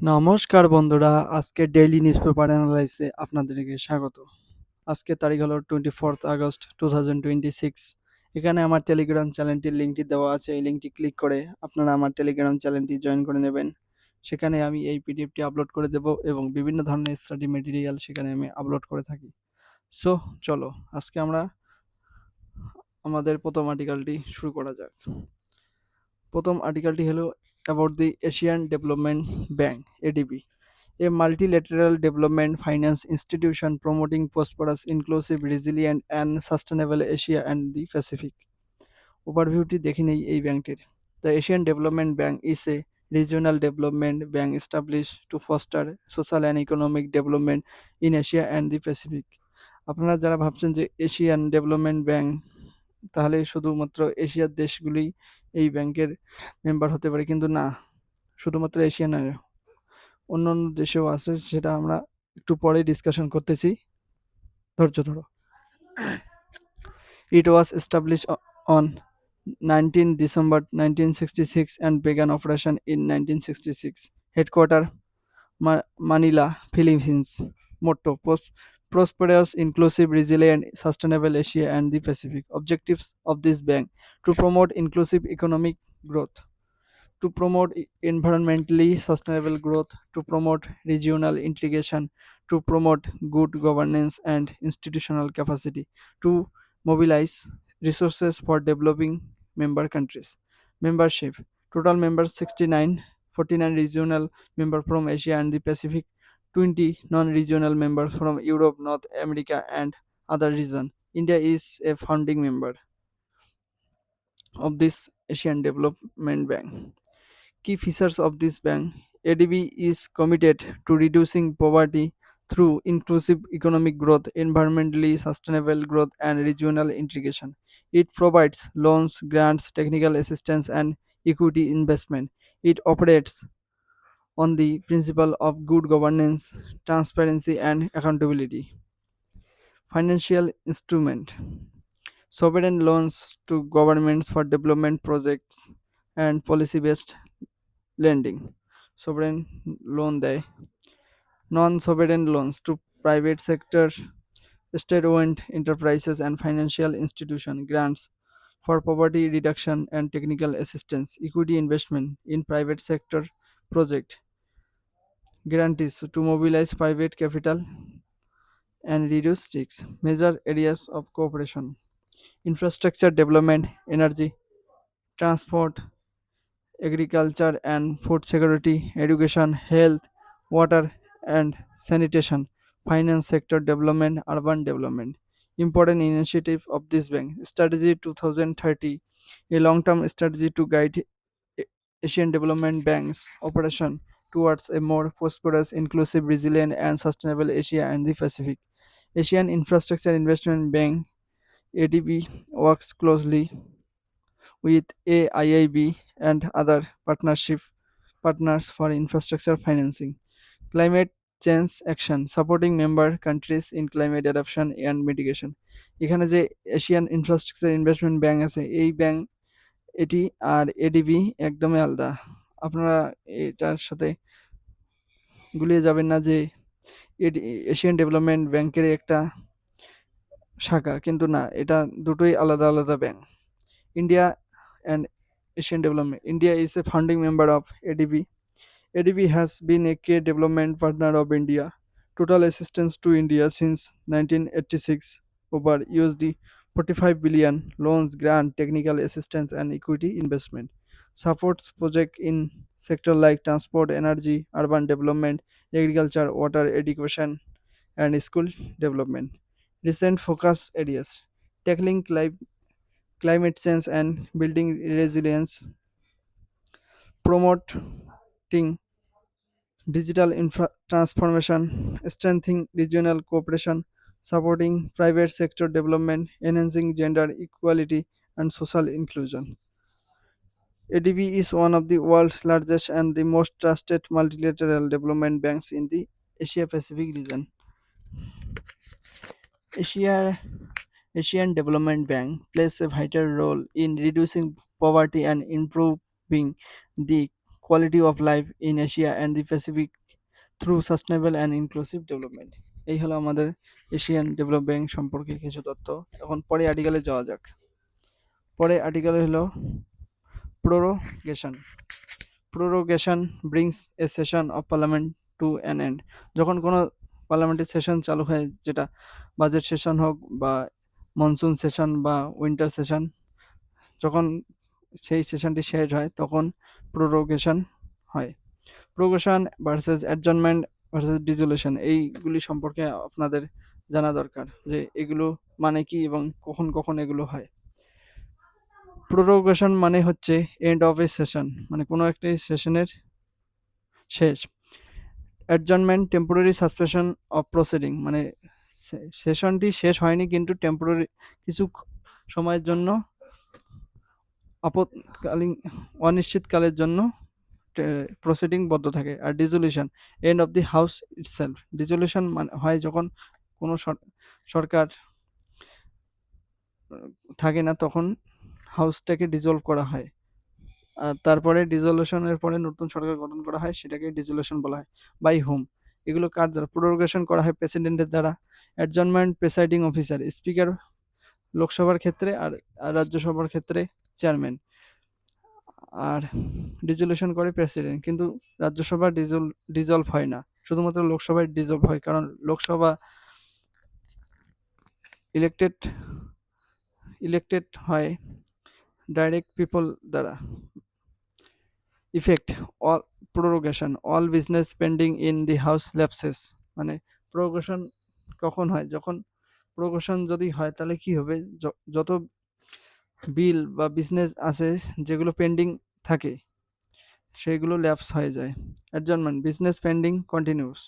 নমস্কার বন্ধুরা, আজকে ডেইলি নিউজ পেপার অ্যানালাইসে আপনাদেরকে স্বাগত। আজকে তারিখ হলো 24 আগস্ট 2026। এখানে আমার টেলিগ্রাম চ্যানেলটির লিঙ্কটি দেওয়া আছে। এই লিঙ্কটি ক্লিক করে আপনারা আমার টেলিগ্রাম চ্যানেলটি জয়েন করে নেবেন। সেখানে আমি এই পিডিএফটি আপলোড করে দেব এবং বিভিন্ন ধরনের স্টাডি মেটেরিয়াল সেখানে আমি আপলোড করে থাকি। সো চলো আজকে আমরা আমাদের প্রথম আর্টিকেলটি শুরু করা যাক। প্রথম আর্টিকেলটি হলো about the Asian development bank ADB, a multilateral development finance institution promoting prosperous, inclusive, resilient and sustainable Asia and the Pacific. ওভারভিউটি দেখে নেই এই ব্যাংকটির। The Asian development bank is a regional development bank establish to foster social and economic development in Asia and the Pacific. আপনারা যারা ভাবছেন যে Asian development bank, তাহলে শুধুমাত্র এশিয়ার দেশগুলি এই ব্যাংকের মেম্বার হতে পারে, কিন্তু না, শুধুমাত্র এশিয়া নয়, অন্য অন্য দেশেও আছে, সেটা আমরা একটু পরে ডিসকাশন করতেছি, ধৈর্য ধরো। It was established on 19 December 1966 and began operation in 1966. Headquarter Manila, Philippines. Motto prosperous, inclusive, resilient, sustainable Asia and the Pacific. Objectives of this bank: to promote inclusive economic growth, to promote environmentally sustainable growth, to promote regional integration, to promote good governance and institutional capacity, to mobilize resources for developing member countries. Membership: total members 69, 49 regional members from Asia and the Pacific, 20 non-regional members from Europe, North America and other regions. India is a founding member of this Asian Development Bank. Key features of this bank: ADB is committed to reducing poverty through inclusive economic growth, environmentally sustainable growth, and regional integration. It provides loans, grants, technical assistance, and equity investment. It operates on the principle of good governance, transparency, and accountability. Financial instrument: sovereign loans to governments for development projects and policy based lending. Sovereign loan দেয়। Non-sovereign loans to private sector, state-owned enterprises and financial institutions. Grants for poverty reduction and technical assistance. Equity investment in private sector project. Guarantees to mobilize private capital and reduce risks. Major areas of cooperation: infrastructure development, energy, transport, agriculture and food security, education, health, water and sanitation, finance sector development, urban development. Important initiative of this bank: Strategy 2030, a long-term strategy to guide Asian Development Bank's operation towards a more prosperous, inclusive, resilient and sustainable Asia and the Pacific. Asian Infrastructure Investment Bank ADB works closely with AIIB and other partners for infrastructure financing. Climate change action: supporting member countries in climate adaptation and mitigation. এখানে যে Asian infrastructure investment bank আছে, এই bank এটি আর ADB একদমই আলাদা। আপনারা এটার সাথে গুলিয়ে যাবেন না যে এশিয়ান ডেভেলপমেন্ট ব্যাংকের একটা শাখা, কিন্তু না, এটা দুটোই আলাদা আলাদা bank. India and Asian development. India is a founding member of ADB. ADB has been a key development partner of India. Total assistance to India since 1986 over USD 45 billion, loans, grant, technical assistance and equity investment. Supports projects in sectors like transport, energy, urban development, agriculture, water, education and school development. Recent focus areas: tackling climate change and building resilience, promoting digital transformation, strengthening regional cooperation, supporting private sector development, enhancing gender equality and social inclusion. ADB is one of the world's largest and the most trusted multilateral development banks in the Asia Pacific region. Asia Asian Development Bank plays a vital role in reducing poverty and improving the quality of life in Asia and the Pacific through sustainable and inclusive development. এই হলো আমাদের Asian develop bank সম্পর্কে কিছু তথ্য। এখন পরে আর্টিকেলে যাওয়া যাক। পরে আর্টিকেলে হলো prorogation. Prorogation brings a session of parliament to an end. যখন কোনো পার্লামেন্টের সেশন চালু হয়, যেটা বাজেট সেশন হোক বা মনসুন সেশন বা উইন্টার সেশন, যখন সেই সেশনটি শেষ হয় তখন প্রোরোগেশন হয়। প্রোরোগেশন ভার্সেস অ্যাডজর্নমেন্ট ভার্সেস ডিসোলিউশন, এইগুলি সম্পর্কে আপনাদের জানা দরকার যে এগুলো মানে কি এবং কখন কখন এগুলো হয়। প্রোরোগেশন মানে হচ্ছে এন্ড অফ এ সেশন, মানে কোনো একটি সেশনের শেষ। Adjournment temporary suspension of proceeding, মানে সেশনটি শেষ হয়নি কিন্তু টেম্পোরারি কিছু সময়ের জন্য আপৎকালীন অনিশ্চিতকালের জন্য প্রসিডিং বদ্ধ থাকে। আর dissolution end of the house itself. Dissolution মানে হয় যখন কোনো সরকার থাকে না, তখন হাউসটাকে ডিসলভ করা হয়, আর তারপরে ডিসলিউশনের পরে নতুন সরকার গঠন করা হয়, সেটাকে ডিসলিউশন বলা হয়। বাই হোম, এগুলো কার দ্বারা? প্রোরোগেশন করা হয় প্রেসিডেন্টের দ্বারা। অ্যাডজর্নমেন্ট প্রেসাইডিং অফিসার, স্পিকার লোকসভার ক্ষেত্রে, আর রাজ্যসভার ক্ষেত্রে চেয়ারম্যান। আর ডিসলিউশন করে প্রেসিডেন্ট, কিন্তু রাজ্যসভা ডিসলভ হয় না, শুধুমাত্র লোকসভায় ডিসলভ হয়, কারণ লোকসভা ইলেক্টেড হয় ডাইরেক্ট পিপল দ্বারা। Effect all prorogation all business pending in the house lapses, মানে প্রোরোগেশন কখন হয়? যখন প্রোরোগেশন যদি হয় তাহলে কি হবে, যত বিল বা বিজনেস আছে যেগুলো পেন্ডিং থাকে সেগুলো ল্যাপস হয়ে যায়। Adjournment business pending continuous.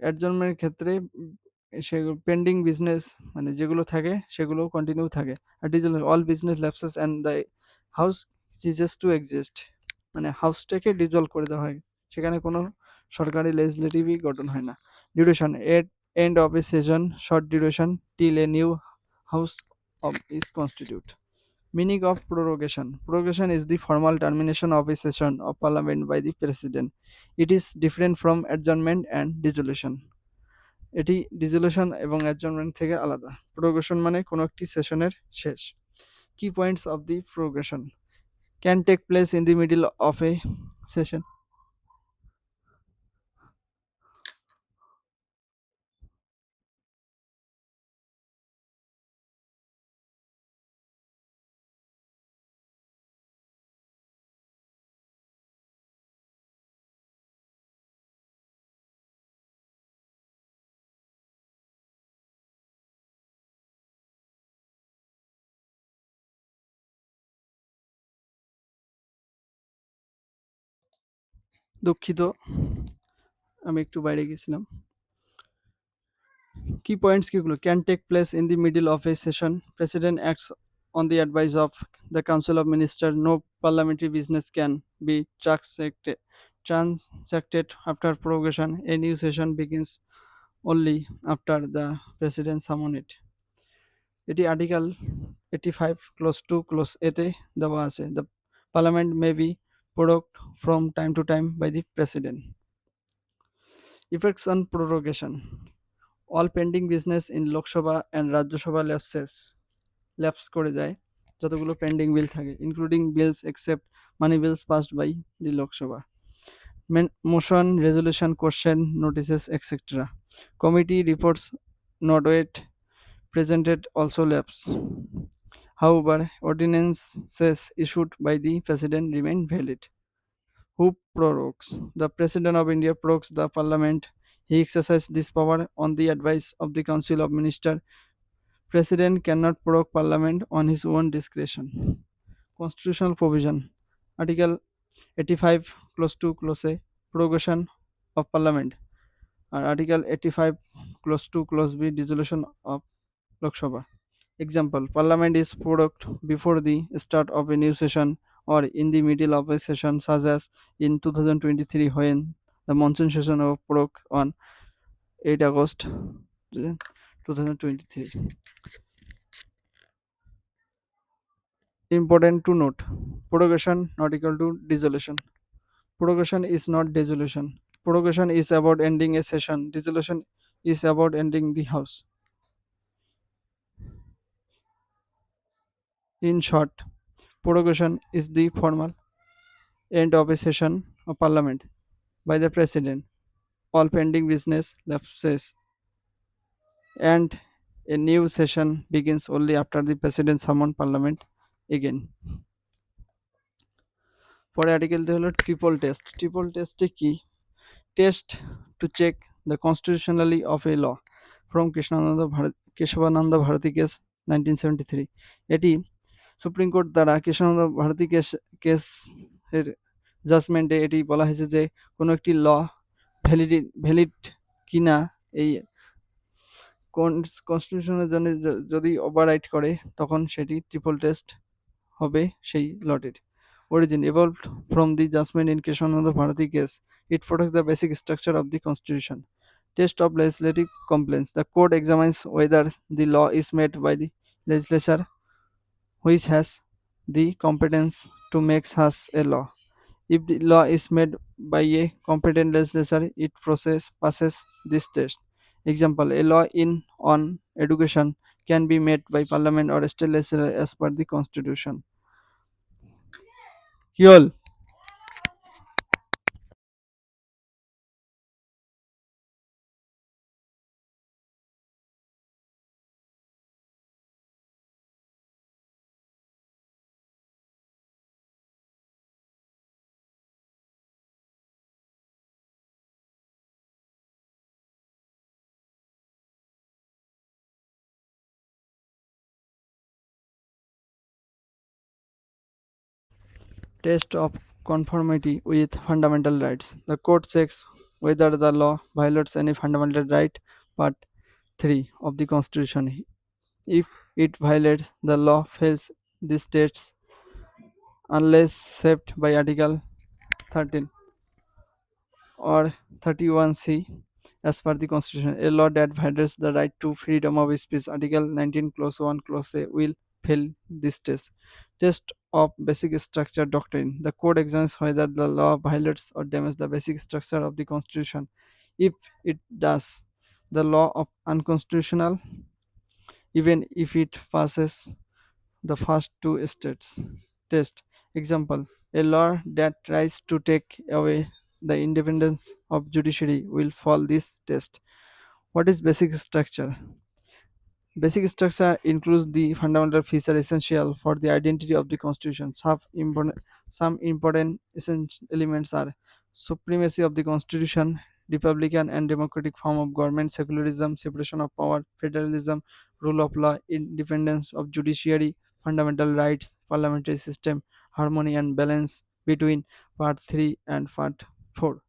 অ্যাডজর্নমেন্টের ক্ষেত্রে সেগুলো পেন্ডিং বিজনেস মানে যেগুলো থাকে সেগুলো কন্টিনিউ থাকে। আর dissolve all business lapses and the house ceases to exist, মানে হাউসটাকে ডিজলভ করে দেওয়া হয়, সেখানে কোনো সরকারি লেজিসলেটিভই গঠন হয় না। Duration at end of a session short duration till a new house of is constitute. Meaning of prorogation. Prorogation is the formal termination of a session of parliament by the president. It is different from adjournment and dissolution. এটি dissolution এবং adjournment থেকে আলাদা। Prorogation মানে কোনো একটি সেশনের শেষ। Key points of the prorogation can take place in the middle of a session. দুঃখিত, আমি একটু বাইরে গেছিলাম। কি পয়েন্টস কিগুলো? Can take place in the middle of a session, president acts on the advice of the Council of Ministers. No parliamentary business can be transacted after prorogation. A new session begins only after the President summon it. এটি article 85 close 2 close এতে দেওয়া আছে। The Parliament may be prorogued from time to time by the President. Effects on prorogation. All pending business in Lok Sabha and Rajya Sabha lapse করে যায় যতগুলো pending bill থাকে, including bills except money bills passed by the Lok Sabha. Motion resolution question notices etcetera. Committee reports not yet presented also lapse. However, ordinances issued by the President remain valid. Who prorogues? The President of India prorogues the Parliament. He exercises this power on the advice of the Council of Ministers. President cannot prorogue Parliament on his own discretion. Constitutional provision. Article 85 clause 2 clause A, prorogation of Parliament. And Article 85 clause 2 clause B, dissolution of Lok Sabha. Example: Parliament is prorogued before the start of a new session or in the middle of a session, such as in 2023 when the monsoon session was prorogued on 8 August 2023. Important to note: prorogation not equal to dissolution. Prorogation is not dissolution. Prorogation is about ending a session. Dissolution is about ending the house. In short, prorogation is the formal end of a session of parliament by the president. All pending business lapses and a new session begins only after the president summons parliament again. পরে আর্টিকেলটি হলো triple test. Triple টেস্টে কি? Test to check the constitutionally of a law from Kesavananda Bharati case 1973। এটি supreme court দ্বারা Keshavananda Bharati case এর জাজমেন্টে এটি বলা হয়েছে যে কোনো একটি ল ভ্যালিড কিনা এই কনস্টিটিউশনের জন্য যদি ওভাররাইট করে তখন সেটি ট্রিপল টেস্ট হবে সেই লটের। Origin evolved from the judgment in Keshavananda Bharati case. It protects the basic structure of the constitution. Test of legislative complaints. The court examines whether the law is made by the legislature which has the competence to make such a law. If the law is made by a competent legislature, it passes this test. Example: a law on education can be made by parliament or state legislature as per the constitution. Yol. Test of conformity with fundamental rights. The court checks whether the law violates any fundamental right, part 3 of the Constitution. If it violates, the law fails these tests unless saved by Article 13 or 31C as per the Constitution. A law that violates the right to freedom of speech, Article 19, Clause 1, Clause A, will fail this test. Test of basic structure doctrine. The court examines whether the law violates or damages the basic structure of the Constitution. If it does, the law of unconstitutional, even if it passes the first two states. Test. Example: a law that tries to take away the independence of judiciary will fail this test. What is basic structure? Basic structure includes the fundamental feature essential for the identity of the constitution. Some important essential elements are supremacy of the constitution, republican and democratic form of government, secularism, separation of power, federalism, rule of law, independence of judiciary, fundamental rights, parliamentary system, harmony and balance between part 3 and part 4.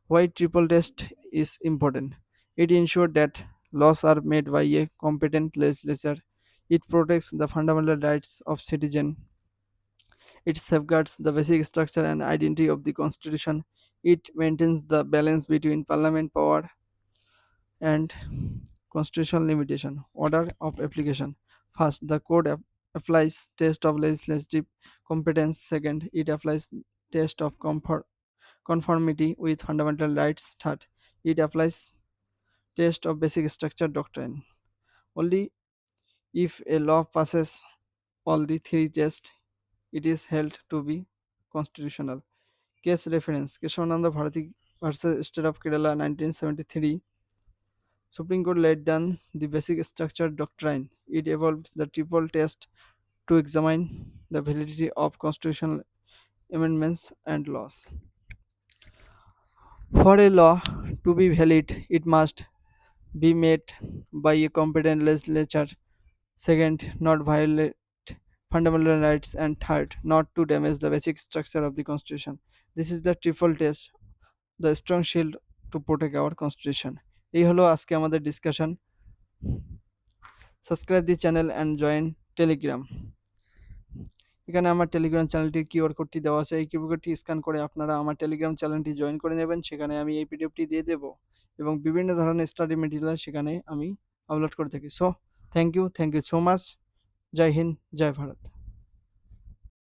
Why triple test is important? It ensures that laws are made by a competent legislature. It protects the fundamental rights of citizens. It safeguards the basic structure and identity of the constitution. It maintains the balance between parliament power and constitutional limitation. Order of application. First, the court applies test of legislative competence. Second, it applies test of conformity with fundamental rights. Third, it applies test of basic structure doctrine. Only if a law passes all the three tests, it is held to be constitutional. Case reference: Keshavananda Bharati versus State of Kerala 1973. Supreme Court laid down the basic structure doctrine. It evolved the triple test to examine the validity of constitutional amendments and laws. For a law to be valid, it must be made by a competent legislature. Second, not violate fundamental rights. And third, not to damage the basic structure of the constitution. This is the triple test, the strong shield to protect our constitution. এই হলো আজকে আমাদের discussion. Subscribe the channel and join Telegram. এখানে আমার Telegram চ্যানেলটির QR কোডটি দেওয়া আছে। এই কিউআর কোডটি স্ক্যান করে আপনারা আমার টেলিগ্রাম চ্যানেলটি জয়েন করে নেবেন। সেখানে আমি এই পিডিএফটি দিয়ে দেব এবং বিভিন্ন ধরনের স্টাডি মেটেরিয়াল সেখানে আমি আপলোড করে থাকি। So thank you so much. জয় হিন্দ, জয় ভারত।